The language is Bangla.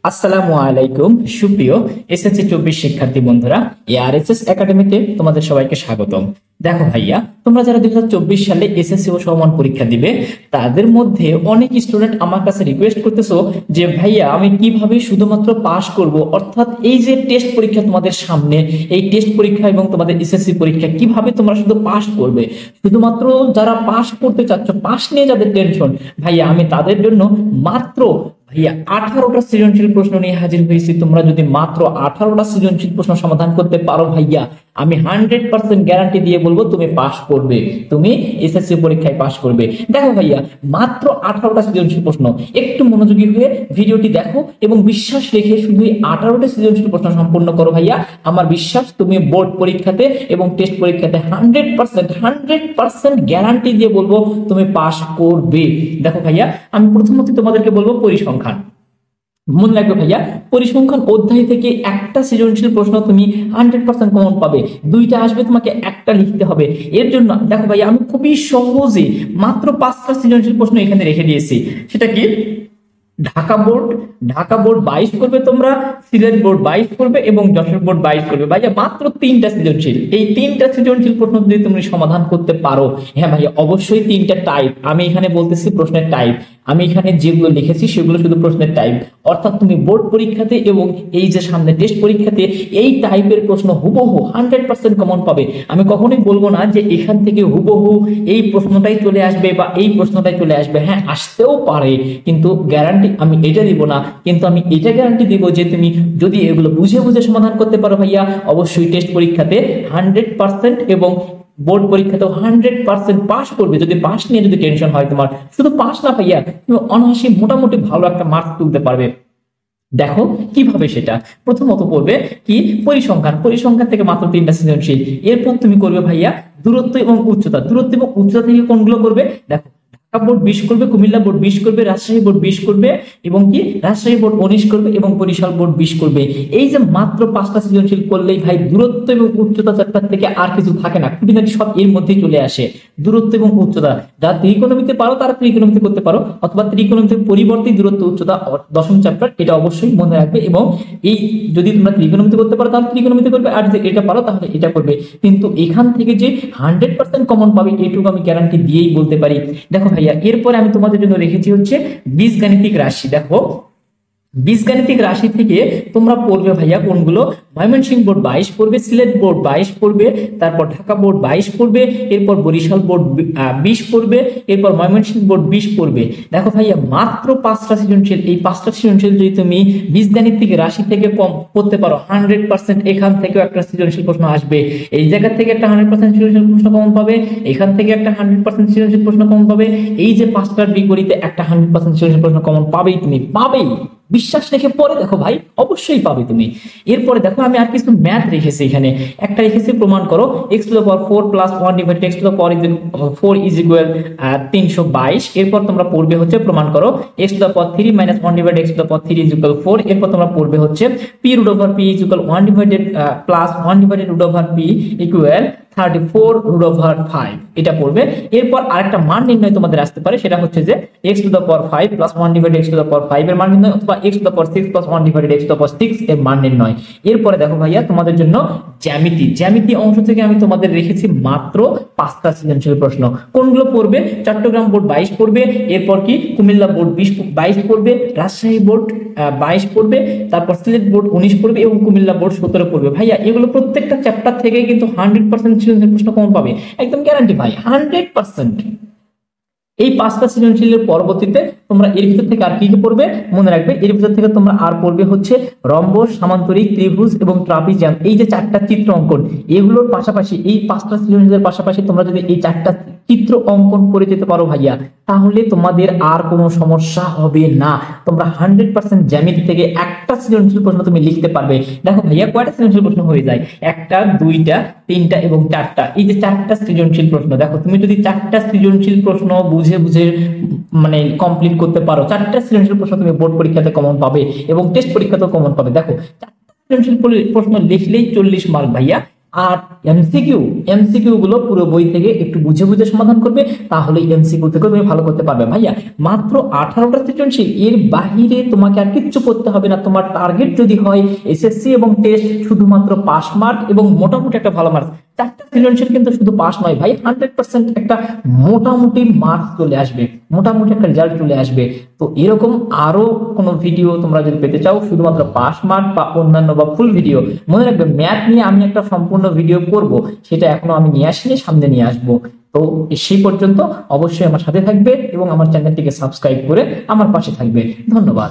আসসালামু আলাইকুম সুপ্রিয় এসএসসি 24 শিক্ষার্থী বন্ধুরা, এআরএসএস একাডেমিতে তোমাদের সবাইকে স্বাগতম। দেখো ভাইয়া, তোমরা যারা 2024 সালে এসএসসি ও সমমান পরীক্ষা দিবে তাদের মধ্যে অনেক স্টুডেন্ট আমার কাছে রিকোয়েস্ট করতেছো যে ভাইয়া আমি কিভাবে শুধুমাত্র পাস করব, অর্থাৎ এই যে টেস্ট পরীক্ষা তোমাদের সামনে, এই টেস্ট পরীক্ষা এবং তোমাদের এসএসসি পরীক্ষা কিভাবে তোমরা শুধু পাস করবে। শুধুমাত্র যারা পাস করতে চাচ্ছ, পাস নিয়ে যাদের টেনশন, ভাইয়া আমি তাদের জন্য মাত্র ভাইয়া 18টা সৃজনশীল প্রশ্ন নিয়ে হাজির হয়েছি। তোমরা যদি মাত্র 18টা সৃজনশীল প্রশ্ন সমাধান করতে পারো ভাইয়া, আমি 100% গ্যারান্টি দিয়ে বলবো তুমি পাস করবে, তুমি এসএসসি পরীক্ষায় পাস করবে। দেখো ভাইয়া, মাত্র 18টা সৃজনশীল প্রশ্ন, একটু মনোযোগী হয়ে ভিডিওটি দেখো এবং বিশ্বাস রেখে শুধু 18টা সৃজনশীল প্রশ্ন সম্পূর্ণ করো ভাইয়া। আমার বিশ্বাস তুমি বোর্ড পরীক্ষাতে এবং টেস্ট পরীক্ষাতে 100% গ্যারান্টি দিয়ে বলবো তুমি পাস করবে। দেখো ভাইয়া, আমি প্রথমত তোমাদেরকে বলবো পরিসংখ্যান। মনে রাখবে ভাইয়া, পরিসংখ্যান অধ্যায় থেকে একটা সৃজনশীল প্রশ্ন তুমি 100% কমন পাবে। দুইটা আসবে, তোমাকে একটা লিখতে হবে। এর জন্য দেখো ভাইয়া, আমি খুবই সহজে মাত্র 5টা সৃজনশীল প্রশ্ন এখানে রেখে দিয়েছি। সেটা কি? ঢাকা বোর্ড 22 করবে তোমরা, সিলেট বোর্ড 22 করবে এবং যশোর বোর্ড 22 করবে। ভাইয়া মাত্র 3টা সৃজনশীল, এই 3টা সৃজনশীল প্রশ্ন যদি তুমি সমাধান করতে পারো, হ্যাঁ ভাইয়া অবশ্যই 3টা টাইপ, আমি এখানে বলতেছি প্রশ্নের টাইপ, আমি এখানে যেগুলো লিখেছি সেগুলো শুধু প্রশ্নের টাইপ। অর্থাৎ তুমি বোর্ড পরীক্ষাতে এবং এই যে সামনে টেস্ট পরীক্ষাতে এই টাইপের প্রশ্ন হুবহু 100% কমন পাবে। আমি কখনোই বলবো না যে এখান থেকে হুবহু এই প্রশ্নটাই চলে আসবে বা এই প্রশ্নটাই চলে আসবে। হ্যাঁ আসতেও পারে, কিন্তু গ্যারান্টি আমি এটা দিব না। কিন্তু আমি এটা গ্যারান্টি দিব যে তুমি যদি এগুলো বুঝে বুঝে সমাধান করতে পারো ভাইয়া, অবশ্যই টেস্ট পরীক্ষাতে 100% এবং বোর্ড পরীক্ষাতেও 100% পাস করবে। যদি পাস নিয়ে যদি টেনশন হয় তোমার, শুধু পাস না ভাইয়া, তুমি অনায়াসে মোটামুটি ভালো একটা মার্কস তুলতে পারবে। দেখো কিভাবে সেটা। প্রথমত পড়বে কি? পরিসংখ্যান থেকে মাত্র 3টা সৃজনশীল। এরপর তুমি করবে ভাইয়া দূরত্ব এবং উচ্চতা থেকে কোনগুলো করবে? দেখো, ঢাকা বোর্ড 20 করবে, কুমিল্লা বোর্ড 20 করবে, রাজশাহী বোর্ড 20 করবে এবং কি রাজশাহী বোর্ড 19 করবে এবং বরিশাল বোর্ড 20 করবে। এই যে মাত্র 5টা সৃজনশীল করলেই ভাই দূরত্ব এবং উচ্চতা চ্যাপ্টার থেকে আর কিছু থাকে না, খুঁটিনাটি সব এর মধ্যেই চলে আসে। দূরত্ব এবং উচ্চতা, যারা ত্রিকোণমিতি পারো তারা ত্রিকোণমিতি করতে পারো, অথবা ত্রিকোণমিতির পরিবর্তে দূরত্ব উচ্চতা দশম চ্যাপ্টার, এটা অবশ্যই মনে রাখবে। এবং এই যদি তোমরা ত্রিকোণমিতি করতে পারো তাহলে ত্রিকোণমিতি করবে, আর যদি এটা পারো তাহলে এটা করবে। কিন্তু এখান থেকে যে 100% কমন পাবে এটুকু আমি গ্যারান্টি দিয়েই বলতে পারি। দেখো ভাইয়া, এরপরে আমি তোমাদের জন্য রেখেছি হচ্ছে বীজগাণিতিক রাশি। দেখো, বীজগাণিতিক রাশি থেকে তোমরা পড়বে ভাইয়া কোনগুলো? ময়মনসিংহ বোর্ড 22 পড়বে, সিলেট বোর্ড 22 পড়বে, তারপর ঢাকা বোর্ড 22 পড়বে, এরপর বরিশাল বোর্ড 20 পড়বে, এরপর ময়মনসিংহ বোর্ড 20 পড়বে। দেখো ভাইয়া, মাত্র 5টা সৃজনশীল, এই 5টা সৃজনশীল যদি তুমি বীজগাণিতিক রাশি থেকে কম করতে পারো, 100% এখান থেকেও একটা সৃজনশীল প্রশ্ন আসবে। এই জায়গা থেকে একটা 100% সৃজনশীল প্রশ্ন কমন পাবে, এখান থেকে একটা 100% সৃজনশীল প্রশ্ন কমন পাবে। এই যে 5টার বিপরীতে একটা 100% সৃজনশীল প্রশ্ন কমন পাবেই, তুমি পাবেই। বিশ্বাস রেখে পরে দেখো ভাই, অবশ্যই পাবে তুমি। এরপরে দেখো, আমি আর কিছু ম্যাথ রেখেছি এখানে। একটা রেখেছি প্রমাণ করো x⁴ plus 1 divided x⁴ is equal 322। এরপর তোমরা পড়বে হচ্ছে প্রমাণ করো x⁻³ minus 1 divided x⁻³ is equal 4। এরপর তোমরা পড়বে হচ্ছে p√p is equal 1 divided plus 1 divided √p equal 34√5, এটা পড়বে। এরপর আরেকটা মান নির্ণয় তোমাদের আসতে পারে, সেটা হচ্ছে যে x⁵ প্লাস 1 ডিভাইডেড x⁵ এর মান নির্ণয়, অথবা x⁶ প্লাস 1 ডিভাইডেড x⁶ এর মান নির্ণয়। এরপরে দেখো ভাইয়া, তোমাদের জন্য জ্যামিতি অংশ থেকে আমি তোমাদের রেখেছি মাত্র 5টা সৃজনশীল প্রশ্ন। কোনগুলো পড়বে? চট্টগ্রাম বোর্ড 22 পড়বে, এরপর কি কুমিল্লা বোর্ড 22 পড়বে, রাজশাহী বোর্ড 22 পড়বে, তারপর সিলেট বোর্ড 19 পড়বে এবং কুমিল্লা বোর্ড 17 পড়বে। ভাইয়া এগুলো প্রত্যেকটা চ্যাপ্টার থেকে কিন্তু 100% সৃজনশীল প্রশ্ন কমন পাবে, একদম গ্যারান্টি ভাই, 100%। এই 5টা সৃজনশীলের পরবর্তীতে তোমরা এর ভিতর থেকে আর কি কি পড়বে মনে রাখবে। এর ভিতর থেকে তোমরা আর পড়বে হচ্ছে রম্বস, সামান্তরিক, ত্রিভুজ এবং ট্রাপিজিয়াম। এই যে 4টা চিত্র অঙ্কন, এগুলোর পাশাপাশি এই 5টা সৃজনশীলের পাশাপাশি তোমরা যদি এই 4টা চিত্র অঙ্কন করে যেতে পারো ভাইয়া, তাহলে তোমাদের আর কোনো সমস্যা হবে না। তোমরা 100% জ্যামিতি থেকে একটা সৃজনশীল প্রশ্ন তুমি লিখতে পারবে। দেখো ভাইয়া, কয়টা সৃজনশীল প্রশ্ন হয়ে যায়? 1টা, 2টা, 3টা এবং 4টা। এই যে 4টা সৃজনশীল প্রশ্ন, দেখো তুমি যদি 4টা সৃজনশীল প্রশ্ন বুঝে বুঝে মানে কমপ্লিট করতে পারো, 4টা সৃজনশীল প্রশ্ন তুমি বোর্ড পরীক্ষাতে কমন পাবে এবং টেস্ট পরীক্ষাতেও কমন পাবে। দেখো, 4টা সৃজনশীল প্রশ্ন লিখলেই 40 মার্ক ভাইয়া। আর এমসিকিউ গুলো পুরো বই থেকে একটু বুঝে বুঝে সমাধান করবে, তাহলে এমসিকিউ থেকে তুমি ভালো করতে পারবে। ভাইয়া মাত্র 18টা সৃজনশীল, এর বাহিরে তোমাকে আর কিচ্ছু করতে হবে না। তোমার টার্গেট যদি হয় এসএসসি এবং টেস্ট শুধুমাত্র পাস মার্ক এবং মোটামুটি একটা ভালো মার্ক, 4টা সৃজনশীল কিন্তু শুধু পাস নয় ভাই, 100% একটা মোটামুটি মার্কস চলে আসবে, মোটামুটি একটা রেজাল্ট চলে আসবে। তো এরকম আরো কোনো ভিডিও তোমরা যদি পেতে চাও শুধুমাত্র পাস মার্ক বা অন্যান্য বা ফুল ভিডিও, মনে রাখবে ম্যাথ নিয়ে আমি একটা সম্পূর্ণ ভিডিও করব, সেটা এখনো আমি নিয়ে আসিনি, সামনে নিয়ে আসবো। তো সেই পর্যন্ত অবশ্যই আমার সাথে থাকবে এবং আমার চ্যানেলটিকে সাবস্ক্রাইব করে আমার পাশে থাকবে। ধন্যবাদ।